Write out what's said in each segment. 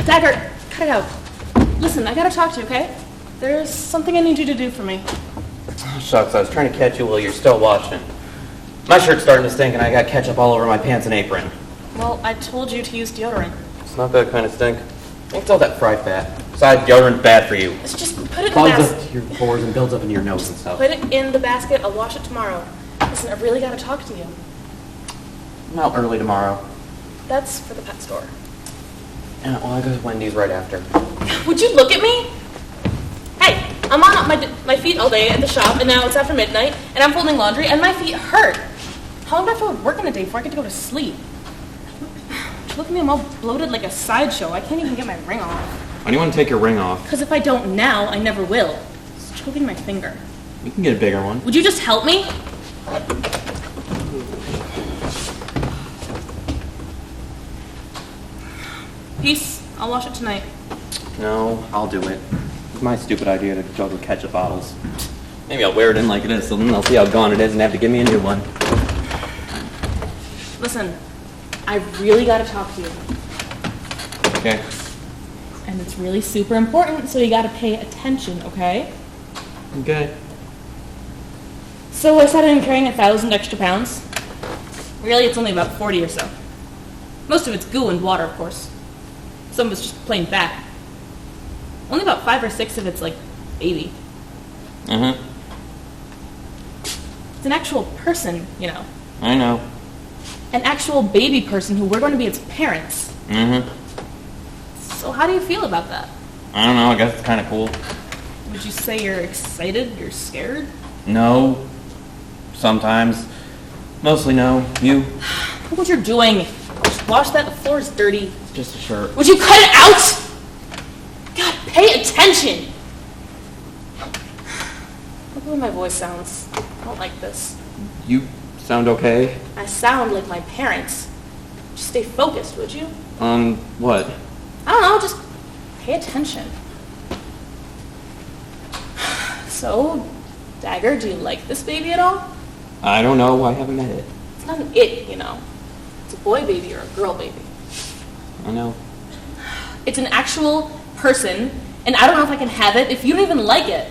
Dagger, cut it out. Listen, I gotta talk to you, okay? There's something I need you to do for me. Oh, shucks, I was trying to catch you while you're still washing. My shirt's starting to stink and I got ketchup all over my pants and apron. Well, I told you to use deodorant. It's not that kind of stink. It's all that fried fat. Besides, deodorant's bad for you. Let's just put it in the Clogs basket. up your pores and builds up into your nose and stuff. Put it in the basket. I'll wash it tomorrow. Listen, I really gotta talk to you. I'm out early tomorrow. That's for the pet store. Yeah, well, I go to Wendy's right after. Would you look at me? Hey, I'm on my feet all day at the shop, and now it's after midnight, and I'm folding laundry, and my feet hurt. How long do I have to work in a day before I get to go to sleep? Look at me, I'm all bloated like a sideshow. I can't even get my ring off. Why do you want to take your ring off? Because if I don't now, I never will. It's choking my finger. You can get a bigger one. Would you just help me? Peace. I'll wash it tonight. No, I'll do it. It's my stupid idea to juggle ketchup bottles. Maybe I'll wear it in like this, so then they'll see how gone it is and have to give me a new one. Listen, I really gotta talk to you. Okay. And it's really super important, so you gotta pay attention, okay? Okay. So I said I'm carrying 1,000 extra pounds. Really, it's only about 40 or so. Most of it's goo and water, of course. Some of it's just plain fat. Only about 5 or 6 of it's like baby. Mm-hmm. It's an actual person, you know. I know. An actual baby person who we're going to be its parents. Mm-hmm. So how do you feel about that? I don't know, I guess it's kind of cool. Would you say you're excited? You're scared? No. Sometimes. Mostly no. You? Look what you're doing. Just wash that, the floor is dirty. It's just a shirt. Would you cut it out? God, pay attention. Look at the way my voice sounds. I don't like this. You sound okay? I sound like my parents. Just stay focused, would you? What? I don't know, just pay attention. So, Dagger, do you like this baby at all? I don't know, I haven't met it. It's not an it, you know. It's a boy baby or a girl baby. I know. It's an actual person, and I don't know if I can have it if you don't even like it.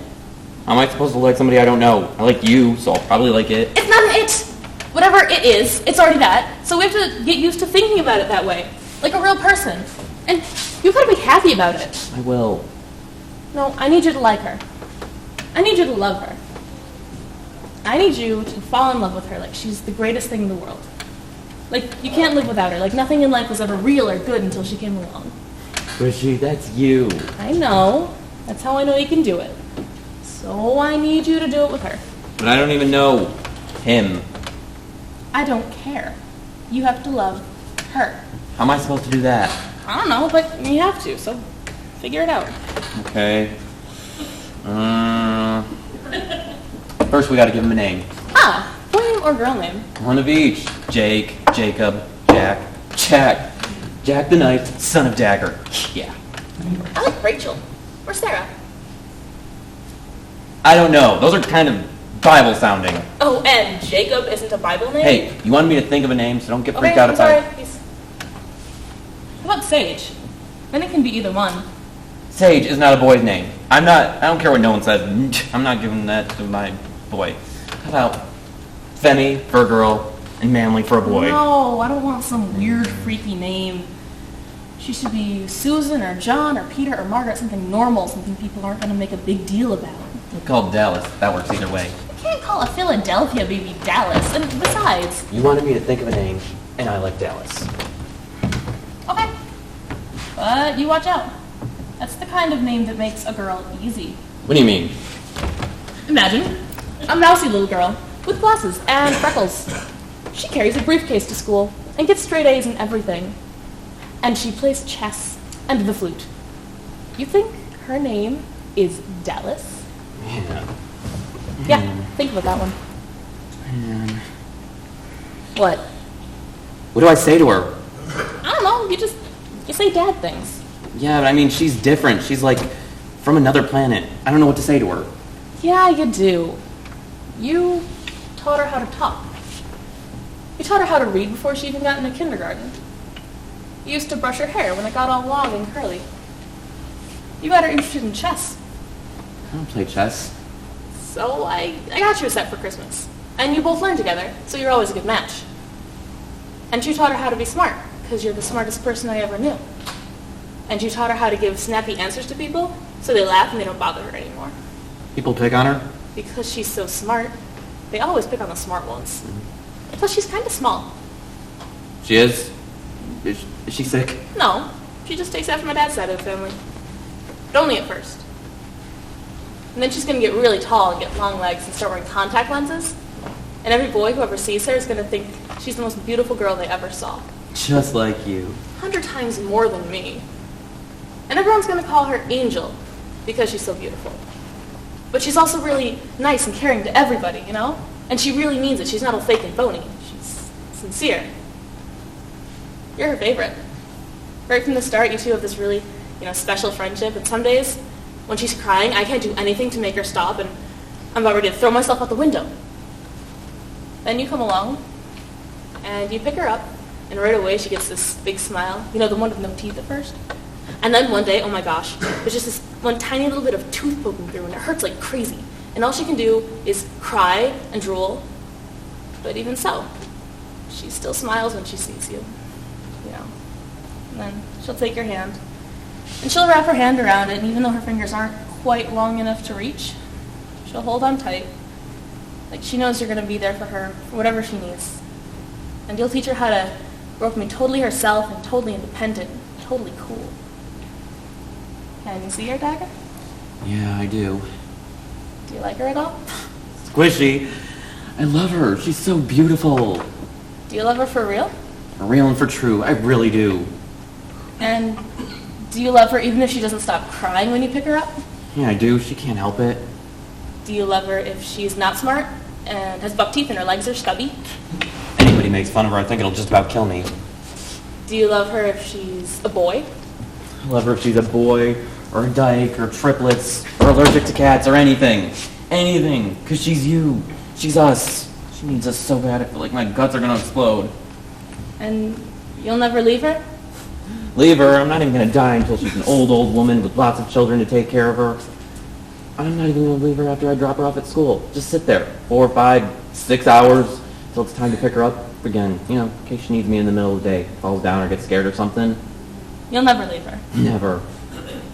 How am I supposed to like somebody I don't know? I like you, so I'll probably like it. It's not an it. Whatever it is, it's already that. So we have to get used to thinking about it that way. Like a real person. And you've got to be happy about it. I will. No, I need you to like her. I need you to love her. I need you to fall in love with her like she's the greatest thing in the world. Like, you can't live without her. Like, nothing in life was ever real or good until she came along. Rishi, that's you. I know. That's how I know you can do it. So I need you to do it with her. But I don't even know him. I don't care. You have to love her. How am I supposed to do that? I don't know, but you have to, so figure it out. Okay. First we gotta give him a name. Ah, boy name or girl name? One of each. Jake, Jacob, Jack, Jack the Knight, son of Dagger. Yeah. I like Rachel. Or Sarah. I don't know. Those are kind of Bible sounding. Oh, and Jacob isn't a Bible name? Hey, you wanted me to think of a name, so don't get freaked Okay, out I'm if I... sorry. Peace. How about Sage? Then it can be either one. Sage is not a boy's name. I don't care what no one says. I'm not giving that to my boy. How about Femi for a girl and Manly for a boy? No, I don't want some weird, freaky name. She should be Susan or John or Peter or Margaret, something normal, something people aren't going to make a big deal about. It's called Dallas. That works either way. You can't call a Philadelphia baby Dallas, and besides... You wanted me to think of a name, and I like Dallas. Okay. But you watch out. That's the kind of name that makes a girl easy. What do you mean? Imagine a mousy little girl with glasses and freckles. She carries a briefcase to school and gets straight A's in everything. And she plays chess and the flute. You think her name is Dallas? Yeah. Yeah, think about that one. Man. What? What do I say to her? I don't know, you say dad things. Yeah, but I mean, she's different. She's like from another planet. I don't know what to say to her. Yeah, you do. You taught her how to talk. You taught her how to read before she even got into kindergarten. used to brush her hair when it got all long and curly. You got her interested in chess. I don't play chess. So I got you a set for Christmas. And you both learn together, so you're always a good match. And you taught her how to be smart, because you're the smartest person I ever knew. And you taught her how to give snappy answers to people, so they laugh and they don't bother her anymore. People pick on her? Because she's so smart, they always pick on the smart ones. Plus, she's kind of small. She is? Is she sick? No, she just takes after my dad's side of the family. But only at first. And then she's going to get really tall and get long legs and start wearing contact lenses. And every boy who ever sees her is going to think she's the most beautiful girl they ever saw. Just like you. 100 times more than me. And everyone's going to call her Angel because she's so beautiful. But she's also really nice and caring to everybody, you know? And she really means it. She's not all fake and phony. She's sincere. You're her favorite. Right from the start, you two have this really, special friendship. And some days, when she's crying, I can't do anything to make her stop, and I'm about ready to throw myself out the window. Then you come along, and you pick her up, and right away she gets this big smile. You know, the one with no teeth at first? And then one day, oh my gosh, there's just this one tiny little bit of tooth poking through, and it hurts like crazy. And all she can do is cry and drool. But even so, she still smiles when she sees you. And then she'll take your hand, and she'll wrap her hand around it, and even though her fingers aren't quite long enough to reach, she'll hold on tight. Like she knows you're going to be there for her, for whatever she needs. And you'll teach her how to grow up and be totally herself and totally independent, totally cool. Can you see her, Dagger? Yeah, I do. Do you like her at all? Squishy. I love her. She's so beautiful. Do you love her for real? For real and for true. I really do. And do you love her even if she doesn't stop crying when you pick her up? Yeah, I do. She can't help it. Do you love her if she's not smart and has buck teeth and her legs are stubby? If anybody makes fun of her, I think it'll just about kill me. Do you love her if she's a boy? I love her if she's a boy, or a dyke, or triplets, or allergic to cats, or anything. Anything. Because she's you. She's us. She needs us so bad I feel like my guts are going to explode. And you'll never leave her? Leave her. I'm not even going to die until she's an old woman with lots of children to take care of her. I'm not even going to leave her after I drop her off at school. Just sit there 4, 5, 6 hours until it's time to pick her up again. In case she needs me in the middle of the day, falls down or gets scared or something. You'll never leave her? Never.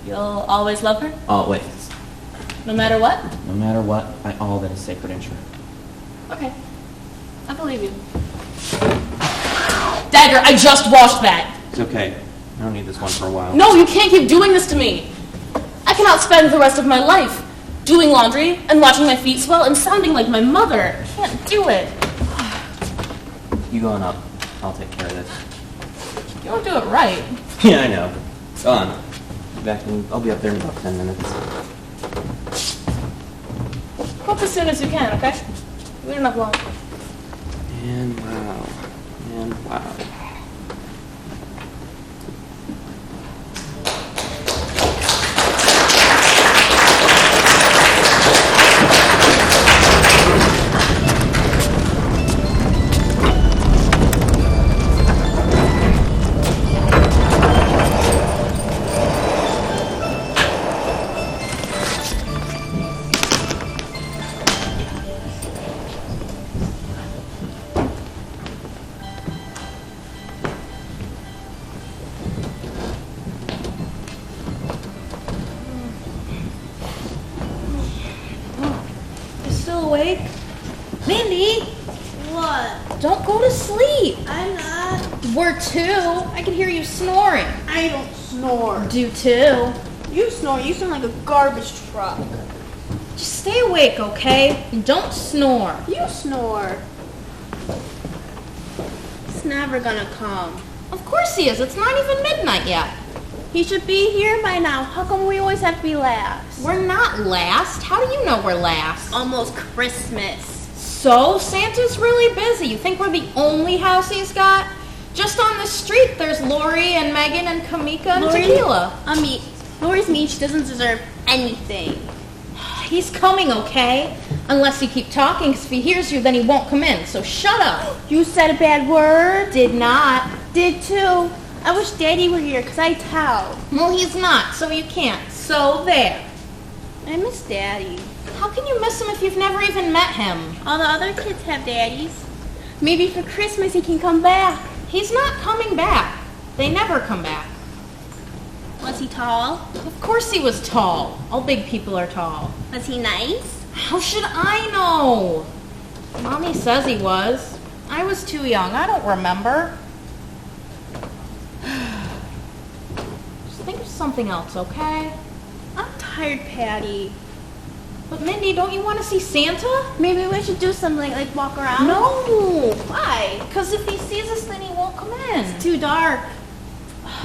You'll always love her? Always. No matter what? No matter what, by all that is sacred and true. Okay. I believe you. Dagger, I just washed that! It's okay. I don't need this one for a while. No, you can't keep doing this to me! I cannot spend the rest of my life doing laundry and watching my feet swell and sounding like my mother. I can't do it. You going up. I'll take care of this. You don't do it right. Yeah, I know. Go on. I'll be up there in about 10 minutes. Go up as soon as you can, okay? We don't have long. And wow. And wow. Awake? Mandy! What? Don't go to sleep. I'm not. We're two. I can hear you snoring. I don't snore. Do too. You snore. You sound like a garbage truck. Just stay awake, okay? And don't snore. You snore. He's never gonna come. Of course he is. It's not even midnight yet. He should be here by now. How come we always have to be last? We're not last. How do you know we're last? Almost Christmas. So, Santa's really busy. You think we're the only house he's got? Just on the street, there's Lori and Megan and Kamika and Tequila. Lori's mean. She doesn't deserve anything. He's coming, okay? Unless you keep talking, because if he hears you, then he won't come in. So shut up. You said a bad word. Did not. Did too. I wish Daddy were here, 'cause I tell. Well, he's not, so you can't. So there. I miss Daddy. How can you miss him if you've never even met him? All the other kids have daddies. Maybe for Christmas he can come back. He's not coming back. They never come back. Was he tall? Of course he was tall. All big people are tall. Was he nice? How should I know? Mommy says he was. I was too young. I don't remember. Just think of something else, okay? I'm tired, Patty. But Mindy, don't you want to see Santa? Maybe we should do something like walk around? No! Why? Because if he sees us, then he won't come in. It's too dark.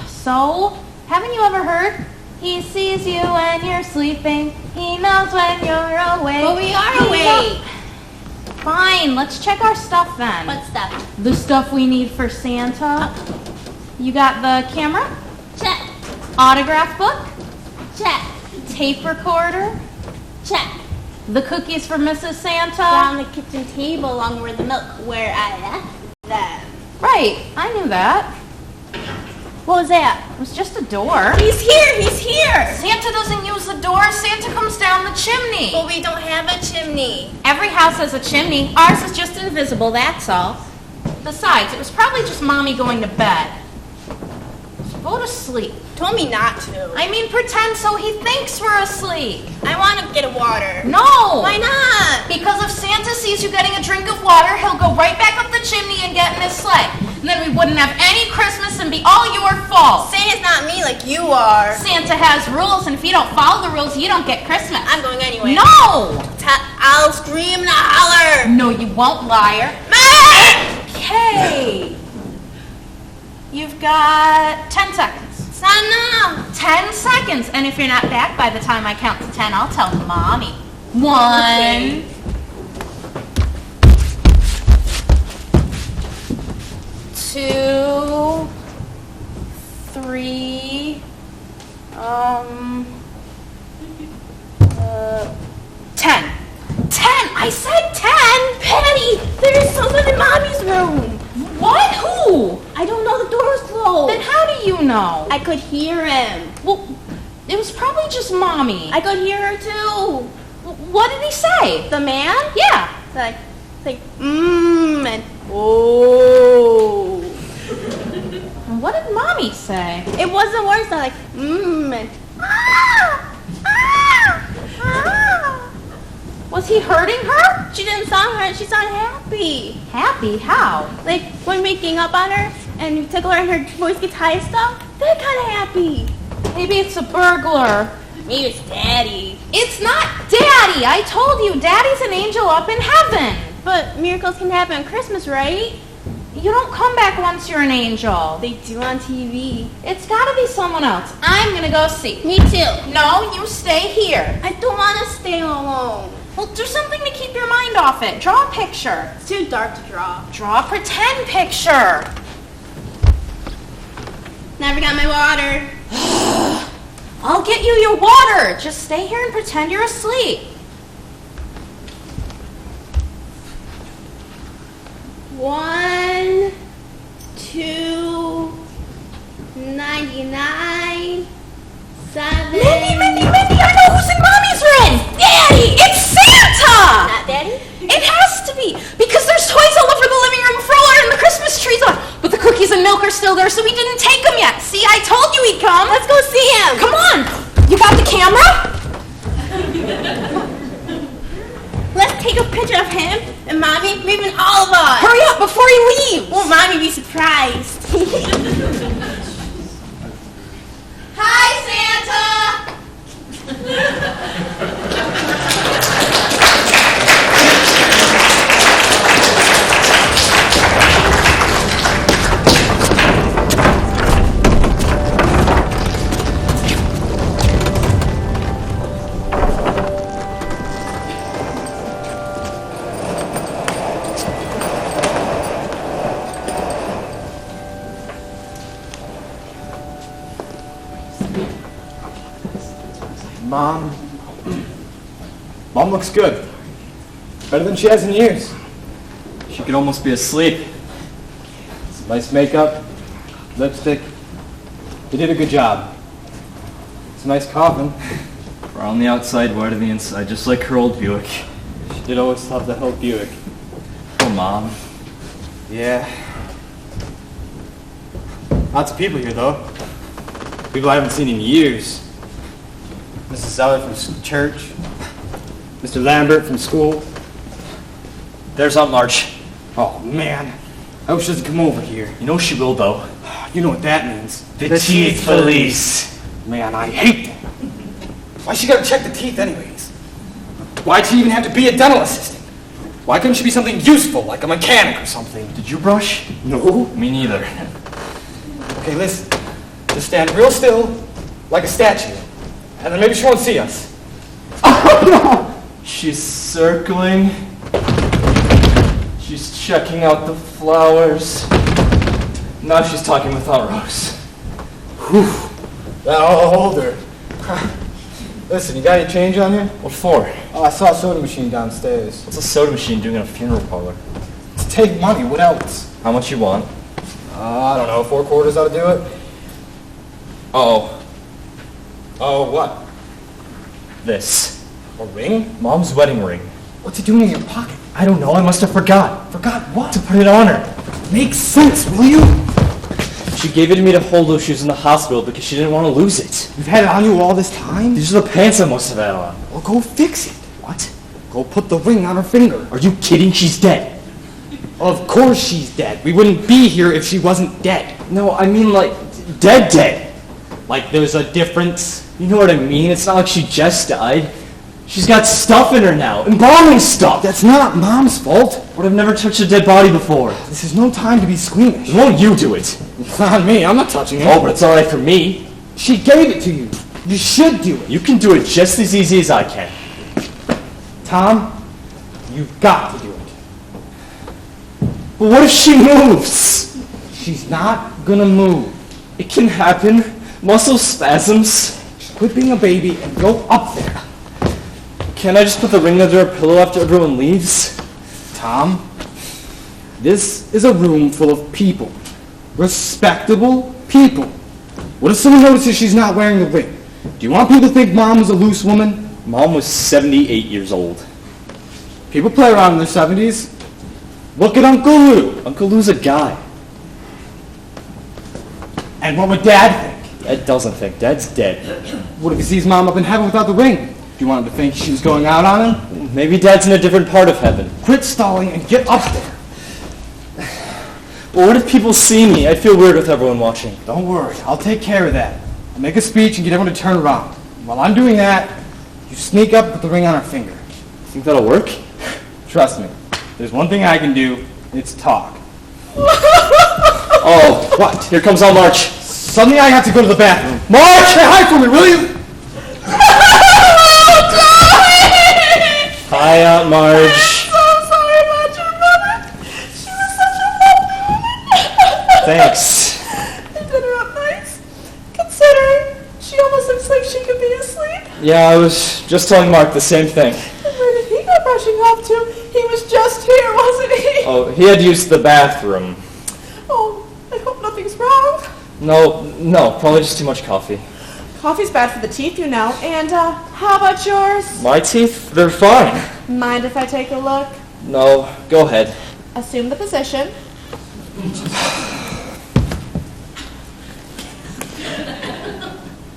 So, haven't you ever heard? He sees you when you're sleeping. He knows when you're awake. But we are He awake. Fine, let's check our stuff then. What stuff? The stuff we need for Santa. You got the camera? Check. Autograph book? Check. Tape recorder? Check. The cookies for Mrs. Santa? Down the kitchen table along with the milk where I left them. Right, I knew that. What was that? It was just a door. He's here! He's here! Santa doesn't use the door. Santa comes down the chimney. But we don't have a chimney. Every house has a chimney. Ours is just invisible, that's all. Besides, it was probably just Mommy going to bed. So go to sleep. Told me not to. I mean, pretend so he thinks we're asleep. I want to get a water. No! Why not? Because if Santa sees you getting a drink of water, he'll go right back up the chimney and get in his sleigh. And then we wouldn't have any Christmas and be all your fault. Santa's not me like you are. Santa has rules, and if you don't follow the rules, you don't get Christmas. I'm going anyway. No! I'll scream and holler. No, you won't, liar. Okay. You've got 10 seconds. It's not enough. 10 seconds. And if you're not back by the time I count to 10, I'll tell Mommy. 1, Okay. 2, 3, 10. 10! I said 10! Patty, there is someone in Mommy's room. What? Who? I don't know, the door was closed. Then how do you know? I could hear him. Well, it was probably just Mommy. I could hear her too. What did he say? The man? Yeah. Like, and oh. What did Mommy say? It wasn't words that like, and Was he hurting her? She didn't sound hurt, she sounded happy. Happy? How? Like, when waking up on her and you tickle her and her voice gets high and stuff, they're kind of happy. Maybe it's a burglar. Maybe it's Daddy. It's not Daddy! I told you, Daddy's an angel up in heaven. But miracles can happen on Christmas, right? You don't come back once you're an angel. They do on TV. It's gotta be someone else. I'm gonna go see. Me too. No, you stay here. I don't want to stay alone. Well, do something to keep your mind off it. Draw a picture. It's too dark to draw. Draw a pretend picture. Never got my water. I'll get you your water. Just stay here and pretend you're asleep. 1, 2, 99, 7. Mindy, I know who's in Mommy's room! Daddy! It's Santa! Not Daddy? It has to be, because there's toys all over the living room floor and the Christmas tree's on. But the cookies and milk are still there, so we didn't take them yet. See, I told you he'd come. Let's go see him. Come on! You got the camera? Let's take a picture of him and Mommy, maybe even all of us. Hurry up before he leaves! Won't Mommy be surprised? Hi, Santa! Mom looks good. Better than she has in years. She could almost be asleep. Some nice makeup, lipstick, You did a good job. It's a nice coffin. Brown on the outside, white on the inside, just like her old Buick. She did always love that old Buick. Oh, Mom. Yeah. Lots of people here, though. People I haven't seen in years. Mrs. Zeller from church. Mr. Lambert from school. There's Aunt March. Oh, man. I wish she doesn't come over here. You know she will, though. You know what that means. The teeth police. Man, I hate that. Why she gotta check the teeth anyways? Why'd she even have to be a dental assistant? Why couldn't she be something useful, like a mechanic or something? Did you brush? No. Me neither. Okay, listen. Just stand real still, like a statue. And then maybe she won't see us. She's circling. She's checking out the flowers. Now she's talking with Aunt Rose. I'll hold her. Listen, you got any change on you? What for? Oh, I saw a soda machine downstairs. What's a soda machine doing in a funeral parlor? To take money, what else? How much you want? I don't know, 4 quarters ought to do it? Oh, Oh, what? this. A ring? Mom's wedding ring. What's he doing in your pocket? I don't know, I must have forgot. Forgot what? To put it on her. Make sense, will you? She gave it to me to hold while she was in the hospital because she didn't want to lose it. You've had it on you all this time? These are the pants I must have had on. Well, go fix it. What? Go put the ring on her finger. Are you kidding? She's dead. Of course she's dead. We wouldn't be here if she wasn't dead. No, I mean like dead. Like there's a difference. You know what I mean? It's not like she just died. She's got stuff in her now. Embalming stuff. That's not Mom's fault. But I've never touched a dead body before. This is no time to be squeamish. Won't you do it? It's not me. I'm not touching it. Oh, but it's alright for me. She gave it to you. You should do it. You can do it just as easy as I can. Tom, you've got to do it. But what if she moves? She's not gonna move. It can happen. Muscle spasms. Quit being a baby and go up there. Can't I just put the ring under a pillow after everyone leaves? Tom, this is a room full of people. Respectable people. What if someone notices she's not wearing the ring? Do you want people to think Mom was a loose woman? Mom was 78 years old. People play around in their 70s. Look at Uncle Lou. Uncle Lou's a guy. And what would Dad think? Dad doesn't think. Dad's dead. What if he sees Mom up in heaven without the ring? Do you want him to think she was going out on him? Maybe Dad's in a different part of heaven. Quit stalling and get up there. Well, what if people see me? I'd feel weird with everyone watching. Don't worry, I'll take care of that. I'll make a speech and get everyone to turn around. While I'm doing that, you sneak up and put the ring on her finger. Think that'll work? Trust me, there's one thing I can do, and it's talk. Oh, What? here comes Aunt March. Suddenly I have to go to the bathroom. March! Say hi for me, will you? Hi, Aunt Marge. So sorry about your mother. She was such a lovely woman. Thanks. You did her up nice, considering she almost looks like she could be asleep. Yeah, I was just telling Mark the same thing. And where did he go brushing off to? He was just here, wasn't he? Oh, he had used the bathroom. Oh, I hope nothing's wrong. No, probably just too much coffee. Coffee's bad for the teeth, you know. And, how about yours? My teeth? They're fine. Mind if I take a look? No, go ahead. Assume the position.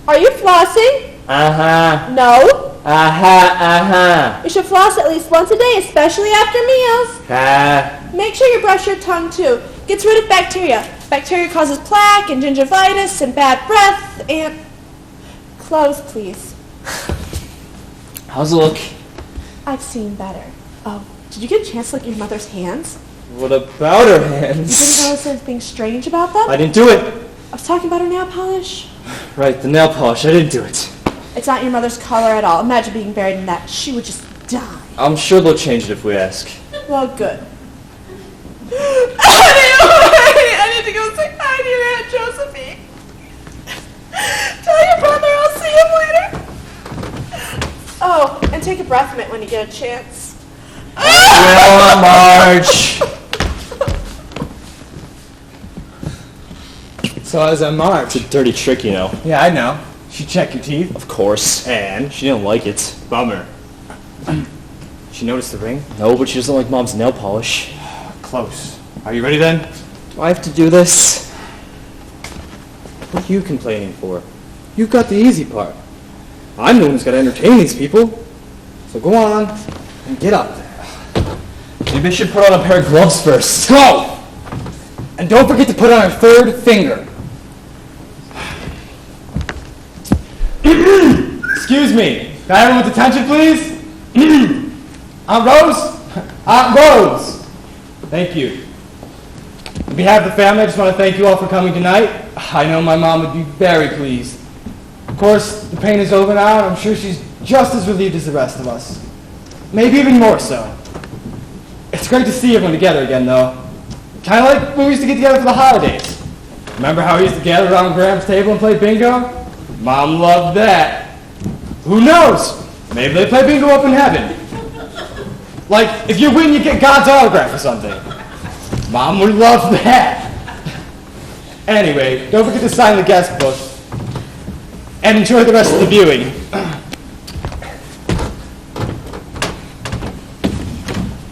Are you flossing? Uh-huh. No. Uh-huh. You should floss at least once a day, especially after meals. Uh-huh. Make sure you brush your tongue too. Gets rid of bacteria. Bacteria causes plaque and gingivitis and bad breath and... Close, please. How's it look? I've seen better. Oh, did you get a chance to look at your mother's hands? What about her You didn't hands? notice anything strange about them? I didn't do it. I was talking about her nail polish. Right, the nail polish. I didn't do it. It's not your mother's color at all. Imagine being buried in that. She would just die. I'm sure they'll change it if we ask. Well, good. Anyway, I need to go say hi to your Aunt Josephine. Tell your brother I'll see him later. Oh, and take a breath mint when you get a chance. Well, Marge. So how's that march? It's a dirty trick, you know. Yeah, I know. She checked your teeth. Of course. And? She didn't like it. Bummer. She noticed the ring? No, but she doesn't like Mom's nail polish. Close. Are you ready then? Do I have to do this? What are you complaining for? You've got the easy part. I'm the one who's got to entertain these people. So go on and get up there. Maybe I should put on a pair of gloves first. Go! And don't forget to put on her third finger. Excuse me. Can I have everyone's attention, please? Aunt Rose? Aunt Rose! Thank you. On behalf of the family, I just want to thank you all for coming tonight. I know my mom would be very pleased. Of course, the pain is over now, and I'm sure she's just as relieved as the rest of us. Maybe even more so. It's great to see everyone together again, though. Kind of like when we used to get together for the holidays. Remember how we used to gather around Graham's table and play bingo? Mom loved that. Who knows? Maybe they play bingo up in heaven. Like, if you win, you get God's autograph or something. Mom would love that. Anyway, don't forget to sign the guest book. And enjoy the rest of the viewing.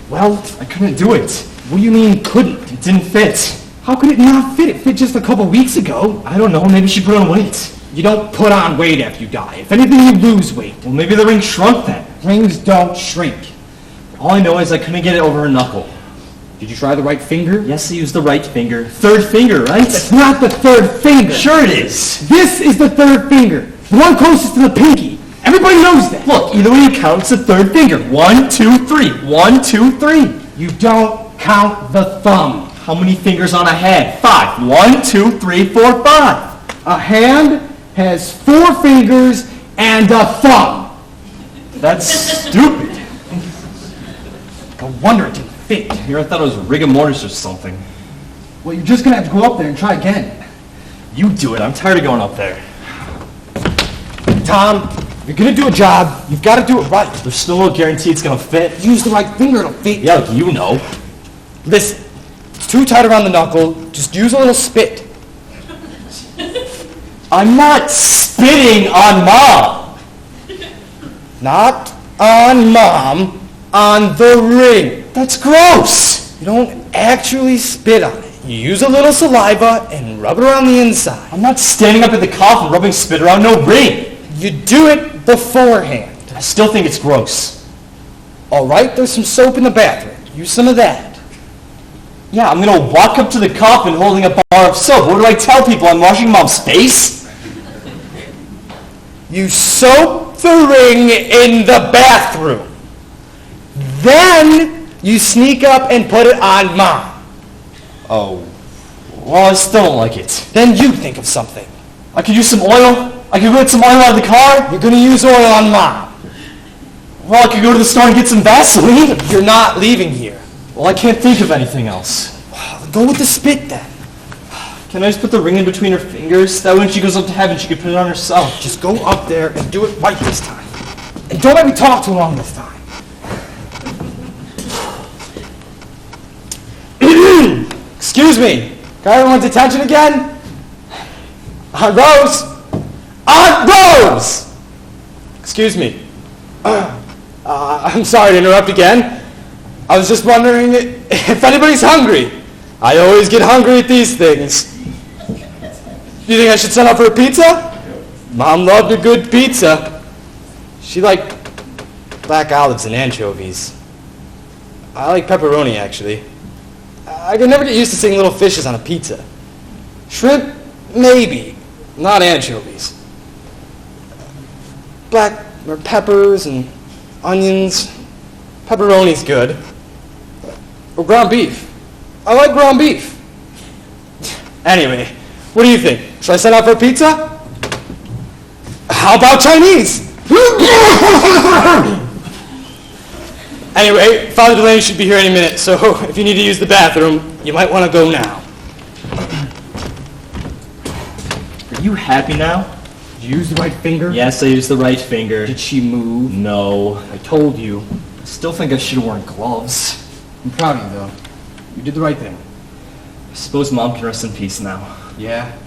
Well, I couldn't do it. What do you mean, couldn't? It didn't fit. How could it not fit? It fit just a couple weeks ago. I don't know, maybe she put on weight. You don't put on weight after you die. If anything, you lose weight. Well, maybe the ring shrunk then. Rings don't shrink. All I know is I couldn't get it over her knuckle. Did you try the right finger? Yes, I used the right finger. Third finger, right? That's not the third finger. Sure it is. This is the third finger. The one closest to the pinky. Everybody knows that. Look, either way you count, it's the third finger. 1, 2, 3. 1, 2, 3. You don't count the thumb. How many fingers on a hand? 5. 1, 2, 3, 4, 5. A hand has 4 fingers and a thumb. That's stupid. No wonder it didn't fit. Here I thought it was rigor mortis or something. Well, you're just gonna have to go up there and try again. You do it. I'm tired of going up there. Tom, if you're gonna do a job, you've got to do it right. There's still no guarantee it's gonna fit. Use the right finger, it'll fit. Yeah, like you know. Listen, it's too tight around the knuckle. Just use a little spit. I'm not spitting on Mom. Not on Mom, on the ring. That's gross. You don't actually spit on it. You use a little saliva and rub it around the inside. I'm not standing up at the coffin rubbing spit around no ring. You do it beforehand. I still think it's gross. All right, there's some soap in the bathroom. Use some of that. Yeah, I'm gonna walk up to the coffin holding a bar of soap. What do I tell people? I'm washing Mom's face? You soap the ring in the bathroom. Then you sneak up and put it on Mom. Oh. Well, I still don't like it. Then you think of something. I could use some oil. I could get some oil out of the car. You're going to use oil on Mom. Well, I could go to the store and get some Vaseline. You're not leaving here. Well, I can't think of anything else. Go with the spit then. Can I just put the ring in between her fingers? That way when she goes up to heaven, she can put it on herself. Just go up there and do it right this time. And don't let me talk too long this time. Excuse me. Got everyone's attention again? Aunt Rose! Aunt Rose! Excuse me. I'm sorry to interrupt again. I was just wondering if anybody's hungry. I always get hungry at these things. Do you think I should send up for a pizza? Mom loved a good pizza. She liked black olives and anchovies. I like pepperoni, actually. I could never get used to seeing little fishes on a pizza. Shrimp, maybe. Not anchovies. Black or peppers and onions. Pepperoni's good. Or ground beef. I like ground beef. Anyway, what do you think? Should I set out for pizza? How about Chinese? Anyway, Father Delaney should be here any minute, so if you need to use the bathroom, you might want to go now. Are you happy now? Did you use the right finger? Yes, I used the right finger. Did she move? No. I told you. I still think I should have worn gloves. I'm proud of you, though. You did the right thing. I suppose Mom can rest in peace now. Yeah?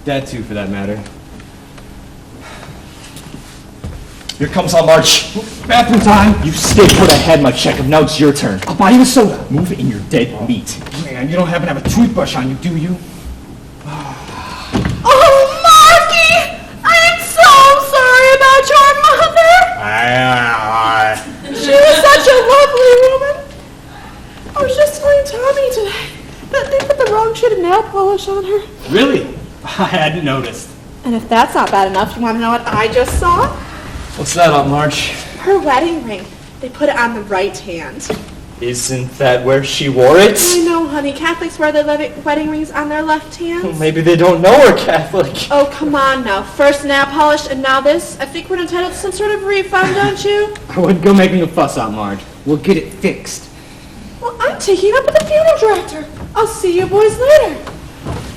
Dad too, for that matter. Here comes Aunt March. Bathroom time. You stay put ahead my checkup. Now it's your turn. I'll buy you a soda. Move in your dead meat. Man, you don't happen to have a toothbrush on you, do you? Oh, Marky! I am so sorry about your mother. She was such a lovely woman. I was just telling Tommy today that they put the wrong shade of nail polish on her. Really? I hadn't noticed. And if that's not bad enough, you want to know what I just saw? What's that, Aunt March? Her wedding ring. They put it on the right hand. Isn't that where she wore it? I know, honey. Catholics wear their wedding rings on their left hands. Maybe they don't know we're Catholic. Oh, come on now. First nail polish and now this. I think we're entitled to some sort of refund, don't you? I wouldn't go making a fuss out, Marge. We'll get it fixed. Well, I'm taking it up with the funeral director. I'll see you boys later.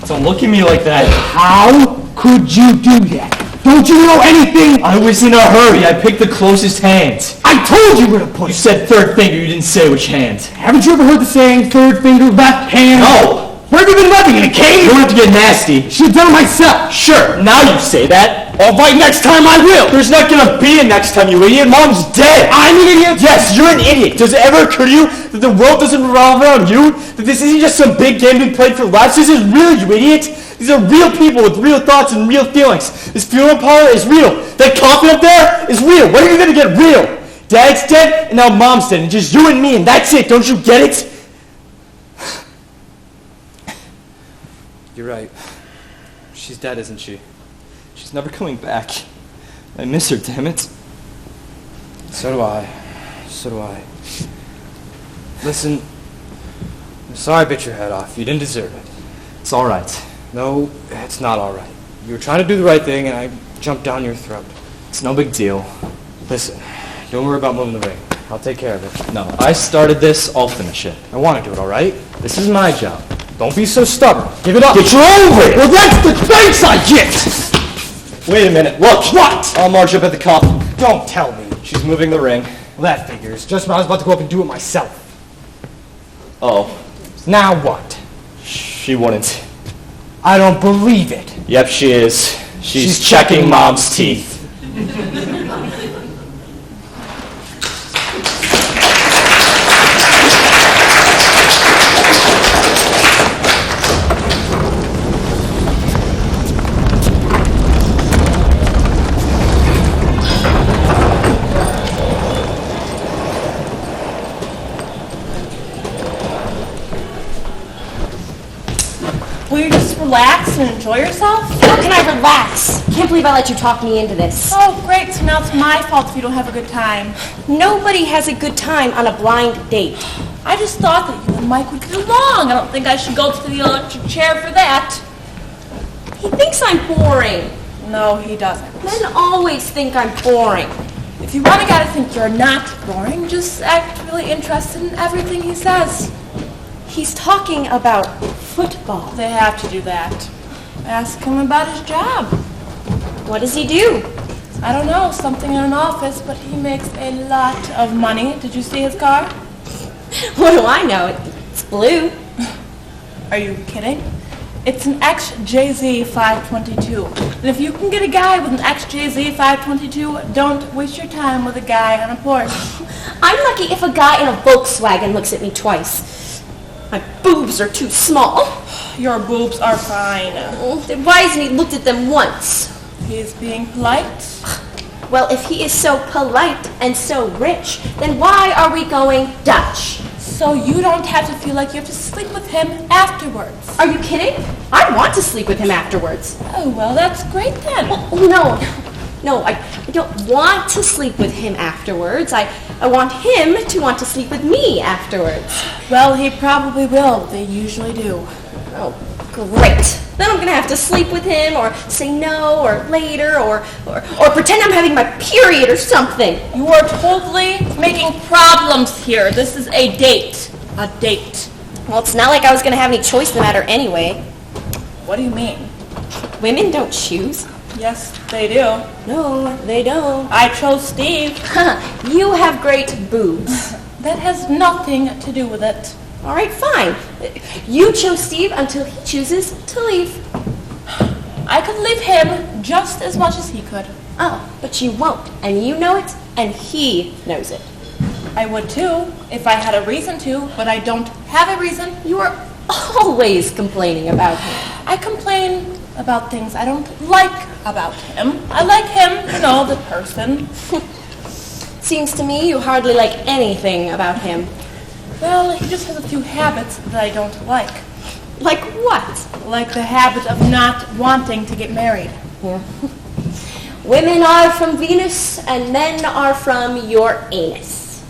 Don't look at me like that. How could you do that? Don't you know anything? I was in a hurry. I picked the closest hand. I told you where to put You it. said third finger. You didn't say which hand. Haven't you ever heard the saying, third finger, left hand? No. Where have you been living, in a You cave? don't have to get nasty. Should've done it myself. Sure, now you say that. All right, next time I will. There's not gonna be a next time, you idiot. Mom's dead. I'm an idiot. Yes, you're an idiot. Does it ever occur to you that the world doesn't revolve around you? That this isn't just some big game being played for laughs? This is real, you idiot. These are real people with real thoughts and real feelings. This funeral parlor is real. That coffin up there is real. When are you gonna get real? Dad's dead, and now Mom's dead, and just you and me, and that's it. Don't you get it? You're right. She's dead, isn't she? She's never coming back. I miss her, damn it. So do I. So do I. Listen, I'm sorry I bit your head off. You didn't deserve it. It's all right. No, it's not all right. You were trying to do the right thing, and I jumped down your throat. It's no big deal. Listen, don't worry about moving the ring. I'll take care of it. No, I started this. I'll finish it. I want to do it, all right? This is my job. Don't be so stubborn. Give it up. Get you over it. Well, that's the thanks I get. Wait a minute. Look. What? I'll march up at the coffin. Don't tell me. She's moving the ring. Well, that figures. Just when I was about to go up and do it myself. Oh, Now what? she wouldn't. I don't believe it. Yep, she is. She's checking Mom's teeth. Will you just relax and enjoy yourself? How can I relax? Can't believe I let you talk me into this. Oh, great. So now it's my fault if you don't have a good time. Nobody has a good time on a blind date. I just thought that you and Mike would get along. I don't think I should go to the electric chair for that. He thinks I'm boring. No, he doesn't. Men always think I'm boring. If you want a guy to think you're not boring, just act really interested in everything he says. He's talking about football. They have to do that. Ask him about his job. What does he do? I don't know, something in an office, but he makes a lot of money. Did you see his car? What do I know? It's blue. Are you kidding? It's an XJZ 522. And if you can get a guy with an XJZ 522, don't waste your time with a guy on a Porsche. I'm lucky if a guy in a Volkswagen looks at me twice. My boobs are too small. Your boobs are fine. Then why hasn't he looked at them once? He's being polite. Well, if he is so polite and so rich, then why are we going Dutch? So you don't have to feel like you have to sleep with him afterwards. Are you kidding? I want to sleep with him afterwards. Oh, well, that's great then. Oh, no, I don't want to sleep with him afterwards. I want him to want to sleep with me afterwards. Well, he probably will. They usually do. Oh, great. Then I'm going to have to sleep with him or say no or later or pretend I'm having my period or something. You are totally making problems here. This is a date. A date. Well, it's not like I was going to have any choice in the matter anyway. What do you mean? Women don't choose. Yes, they do. No, they don't. I chose Steve. You have great boobs. That has nothing to do with it. All right, fine. You chose Steve until he chooses to leave. I could leave him just as much as he could. Oh, but you won't, and you know it, and he knows it. I would too, if I had a reason to, but I don't have a reason. You are always complaining about him. I complain about things I don't like about him. I like him, you know, the person. Seems to me you hardly like anything about him. Well, he just has a few habits that I don't like. Like what? Like the habit of not wanting to get married. Yeah. Women are from Venus, and men are from your anus.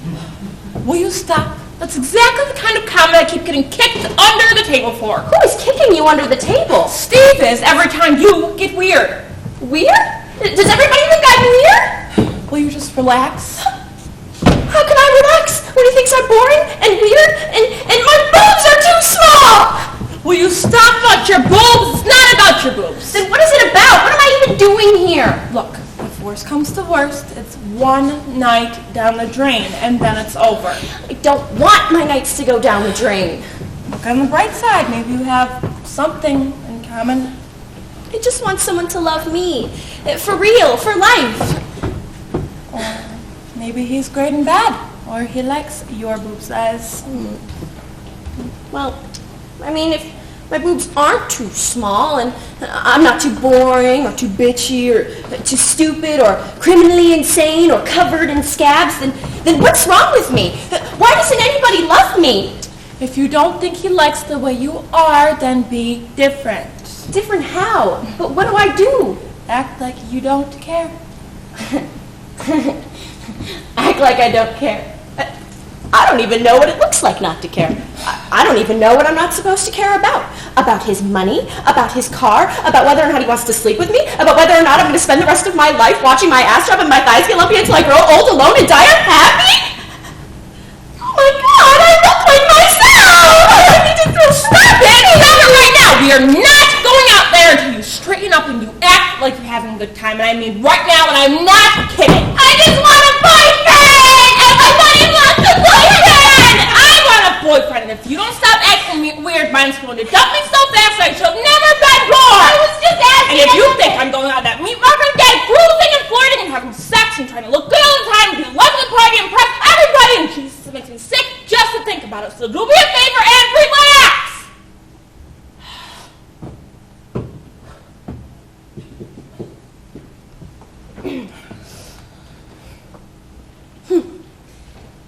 Will you stop? That's exactly the kind of comment I keep getting kicked under the table for. Who is kicking you under the table? Steve is every time you get weird. Weird? Does everybody think I'm weird? Will you just relax? How can I relax when he thinks I'm boring and weird and my boobs are too small? Will you stop about your boobs? It's not about your boobs. Then what is it about? What am I even doing here? Look, if worst comes to worst, it's one night down the drain and then it's over. I don't want my nights to go down the drain. Look on the bright side. Maybe you have something in common. I just want someone to love me. For real, for life. Or maybe he's great and bad. Or he likes your boob size. Well, I mean, if my boobs aren't too small and I'm not too boring or too bitchy or too stupid or criminally insane or covered in scabs, then what's wrong with me? Why doesn't anybody love me? If you don't think he likes the way you are, then be different. Different how? But what do I do? Act like you don't care. Act like I don't care. I don't even know what it looks like not to care. I don't even know what I'm not supposed to care about. About his money, about his car, about whether or not he wants to sleep with me, about whether or not I'm going to spend the rest of my life watching my ass drop and my thighs get lumpy until I grow old, alone, and die unhappy? Oh my God, I look like myself! I need to throw stop it! Stop it right now! We are not going out there until you straighten up and you act like you're having a good time. And I mean right now, and I'm not kidding. I just want a boyfriend! Everybody wants a boyfriend! I want a boyfriend, and if you don't stop acting weird, mine's going to dump me so fast I shall never been born! I was just asking! And if you think I'm going out that meat market day, cruising and flirting and having sex and trying to look good all the time and be the life of the party and impress everybody, and Jesus, it makes me sick just to think about it. So do me a favor and relax!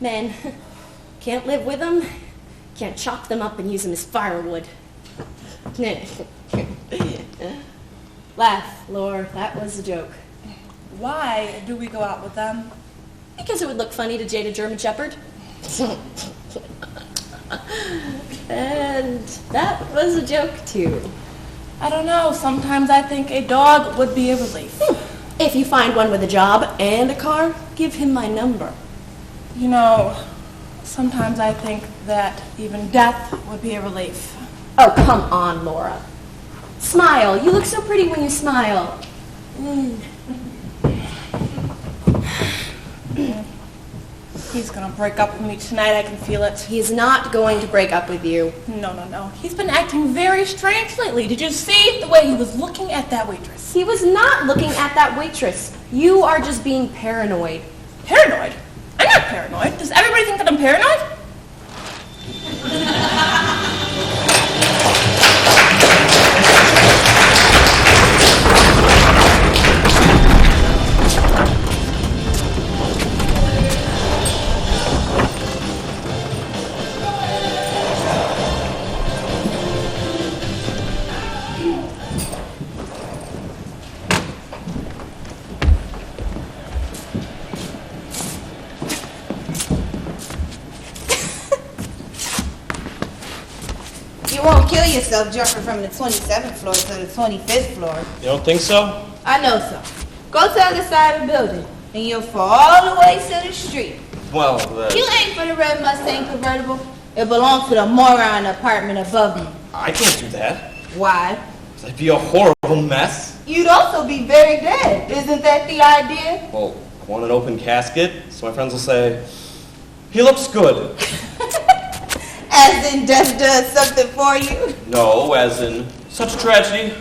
Men, can't live with them, can't chop them up and use them as firewood. Laugh, Lore, that was a joke. Why do we go out with them? Because it would look funny to date a German Shepherd. And that was a joke, too. I don't know. Sometimes I think a dog would be a relief. If you find one with a job and a car, give him my number. You know, sometimes I think that even death would be a relief. Oh, come on, Laura. Smile. You look so pretty when you smile. He's gonna break up with me tonight. I can feel it. He's not going to break up with you. No. He's been acting very strange lately. Did you see the way he was looking at that waitress? He was not looking at that waitress. You are just being paranoid. Paranoid? I'm not paranoid. Does everybody think that I'm paranoid? You won't kill yourself jumping from the 27th floor to the 25th floor. You don't think so? I know so. Go to the other side of the building, and you'll fall all the way to the street. Well, You ain't for the red Mustang convertible. It belongs to the moron apartment above you. I can't do that. Why? That'd be a horrible mess. You'd also be very dead. Isn't that the idea? Well, I want an open casket, so my friends will say, he looks good. As in death does something for you? No, as in, such tragedy,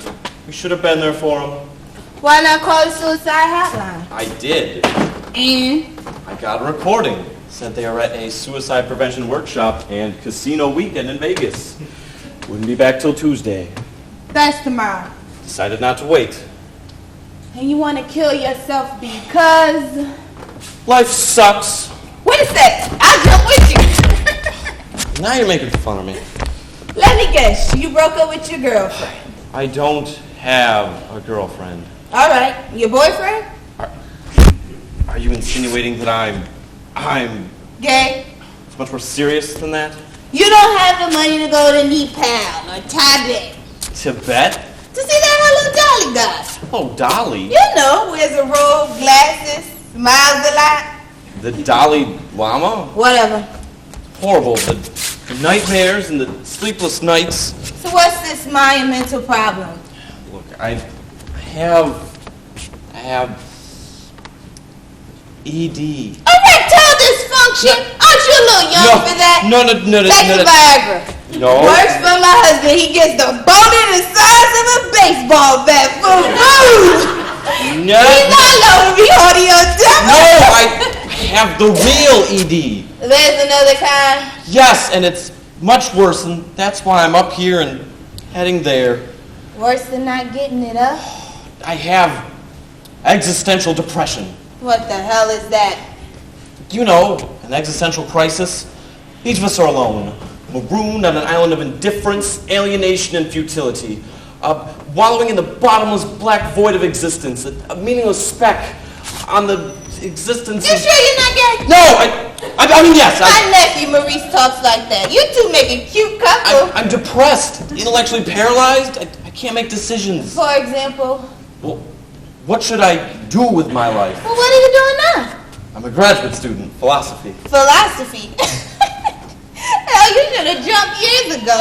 We should have been there for him. Why not call the suicide hotline? I did. And I got a recording. Said they are at a suicide prevention workshop and casino weekend in Vegas. Wouldn't be back till Tuesday. that's tomorrow. Decided not to wait. And you want to kill yourself because... Life sucks. Wait a sec. I'll jump with you. Now you're making fun of me. Let me guess. You broke up with your girlfriend. I don't have a girlfriend. All right. Your boyfriend? Are you insinuating that I'm... Gay? It's much more serious than that? You don't have the money to go to Nepal or Tibet Tibet? to see that little Dolly guy. Oh, Dolly. You know, wears a robe, glasses, smiles a lot. The Dalai Lama? Whatever. Horrible. The nightmares and the sleepless nights. So what's this monumental problem? Look, I have ED. Erectile dysfunction? Aren't you a little young for that? No. Take the Viagra. No. Works for my husband. He gets the bone in the size of a baseball bat for food. No. He's not low to be holding your temper. No, I have the real ED. There's another kind. Yes, and it's much worse, and that's why I'm up here and heading there. Worse than not getting it up? I have existential depression. What the hell is that? You know, an existential crisis. Each of us are alone, marooned on an island of indifference, alienation, and futility. Wallowing in the bottomless black void of existence, a meaningless speck on the existence You sure you're not gay? No, I mean, yes. My nephew Maurice talks like that. You two make a cute couple. I'm depressed, intellectually paralyzed. I can't make decisions. For example? Well, what should I do with my life? Well, what are you doing now? I'm a graduate student, philosophy. Philosophy. Hell, you should have jumped years ago.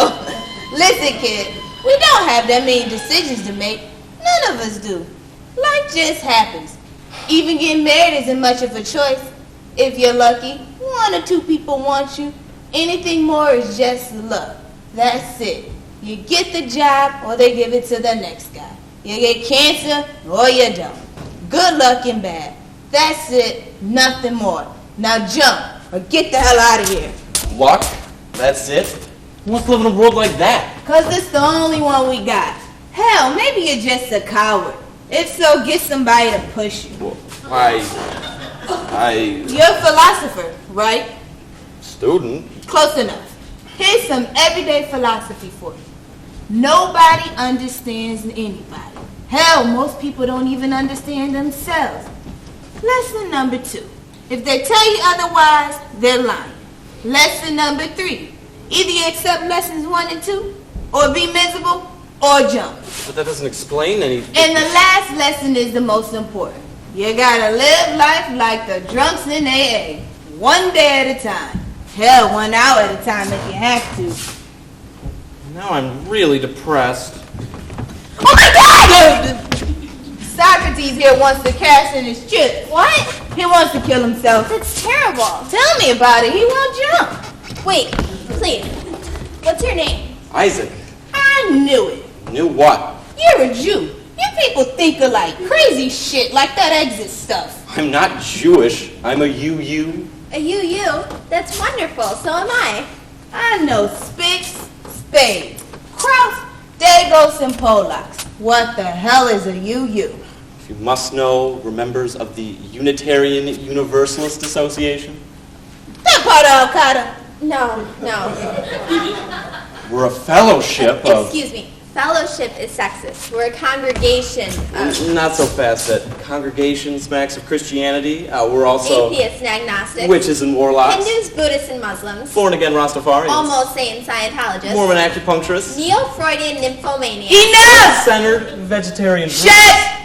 Listen, kid, we don't have that many decisions to make. None of us do. Life just happens. Even getting married isn't much of a choice. If you're lucky, 1 or 2 people want you. Anything more is just luck. That's it. You get the job or they give it to the next guy. You get cancer or you don't. Good luck and bad. That's it. Nothing more. Now jump or get the hell out of here. Luck? That's it? Who wants to live in a world like that? Cause it's the only one we got. Hell, maybe you're just a coward. If so, get somebody to push you. Well, You're a philosopher, right? Student? Close enough. Here's some everyday philosophy for you. Nobody understands anybody. Hell, most people don't even understand themselves. Lesson number 2. If they tell you otherwise, they're lying. Lesson number 3. Either you accept lessons 1 and 2, or be miserable, or jump. But that doesn't explain anything. And the last lesson is the most important. You gotta live life like the drunks in AA. 1 day at a time. Hell, 1 hour at a time if you have to. Now I'm really depressed. Oh my God! Socrates here wants to cash in his chips. What? He wants to kill himself. That's terrible. Tell me about it. He won't jump. Wait, please. What's your name? Isaac. I knew it. Knew what? You're a Jew. You people think alike. Crazy shit like that exit stuff. I'm not Jewish. I'm a UU. A you. That's wonderful. So am I. I know Spicks, Spades, Kraus, Dagos, and Polacks. What the hell is a UU? If you must know, we're members of the Unitarian Universalist Association. That part of Al-Qaeda. No. We're a fellowship of... Excuse me. Fellowship is sexist. We're a congregation of Not so fast. That congregation smacks of Christianity. We're also atheists and agnostics, witches and warlocks. Hindus, Buddhists, and Muslims, Born-again Rastafarians. almost Satan Scientologists, Mormon acupuncturists. Neo-Freudian nymphomaniacs. Enough! Centered vegetarian. Shut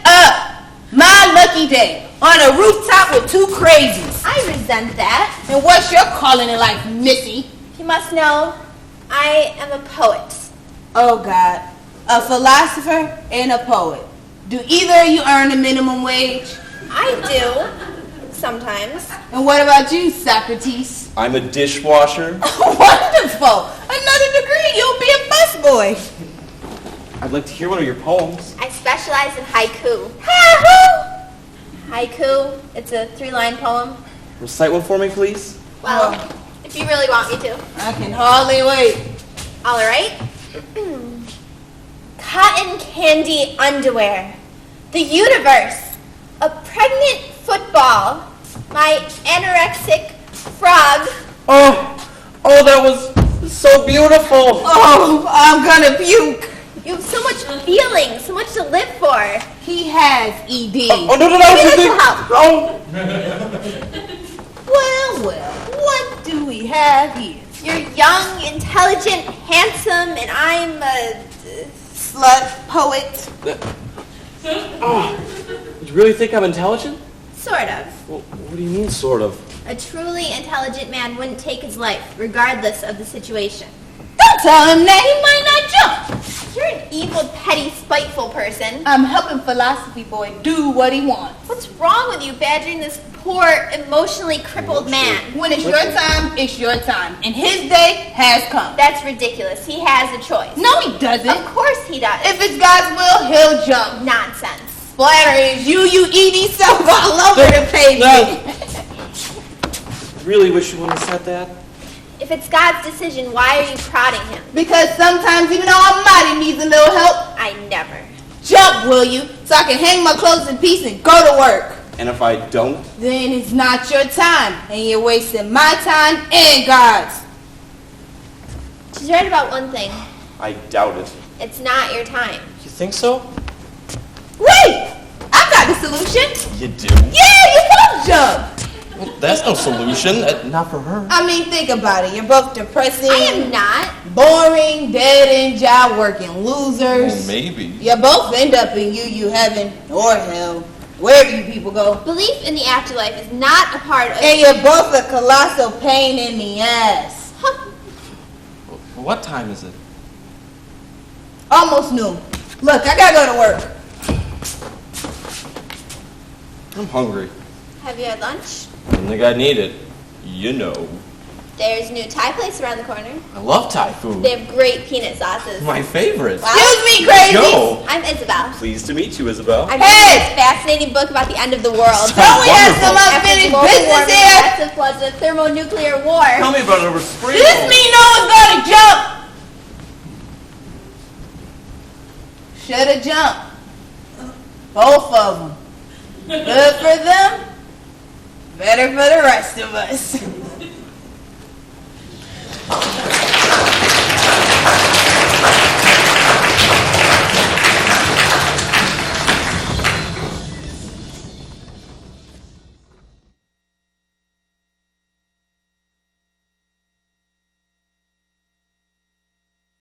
up! My lucky day. On a rooftop with 2 crazies. I resent that. And what's your calling in life, Missy? You must know, I am a poet. Oh, God. A philosopher and a poet. Do either of you earn a minimum wage? I do, sometimes. And what about you, Socrates? I'm a dishwasher. Wonderful! Another degree, you'll be a busboy. I'd like to hear one of your poems. I specialize in haiku. Haiku, it's a 3-line poem. Recite one for me, please. Well, if you really want me to. I can hardly wait. All right. Cotton candy underwear. The universe. A pregnant football. My anorexic frog. Oh, that was so beautiful. Oh, I'm gonna puke. You have so much feeling, so much to live for. He has ED. Oh, no, Mental health. Well, what do we have here? You're young, intelligent, handsome, and I'm a Slut, poet. You really think I'm intelligent? sort of. Well, what do you mean, sort of? A truly intelligent man wouldn't take his life, regardless of the situation. Don't tell him that. He might not jump. You're an evil, petty, spiteful person. I'm helping Philosophy Boy do what he wants. What's wrong with you badgering this poor, emotionally crippled man? When it's your time, it's your time. And his day has come. That's ridiculous. He has a choice. No, he doesn't. Of course he does. If it's God's will, he'll jump. Nonsense. Splatter his UUED stuff all over the pavement. Really wish you wouldn't have said that. If it's God's decision, why are you prodding him? Because sometimes even Almighty needs a little help. I never. Jump, will you? So I can hang my clothes in peace and go to work. And if I don't? Then it's not your time. And you're wasting my time and God's. She's right about one thing. I doubt it. It's not your time. You think so? Wait! I've got the solution. You do? Yeah, you both jump. Well, that's no solution. Not for her. I mean, think about it. You're both depressing. I am not. Boring, dead-end job working losers. Well, maybe. You both end up in UU heaven or hell. Wherever you people go. Belief in the afterlife is not a part of... And you're both a colossal pain in the ass. What time is it? Almost noon. Look, I gotta go to work. I'm hungry. Have you had lunch? I don't think I need it. You know. There's a new Thai place around the corner. I love Thai food. They have great peanut sauces. My favorite. Wow. Excuse me, crazy. Go. I'm Isabel. Pleased to meet you, Isabel. I'm reading this fascinating book about the end of the world. Don't we have some Wonderful. unfinished global business warming, here? massive floods, and thermonuclear war. Tell me about it over spring. Does this mean no one's gonna jump? Should've jumped. Both of them. Good for them. Better for the rest of us.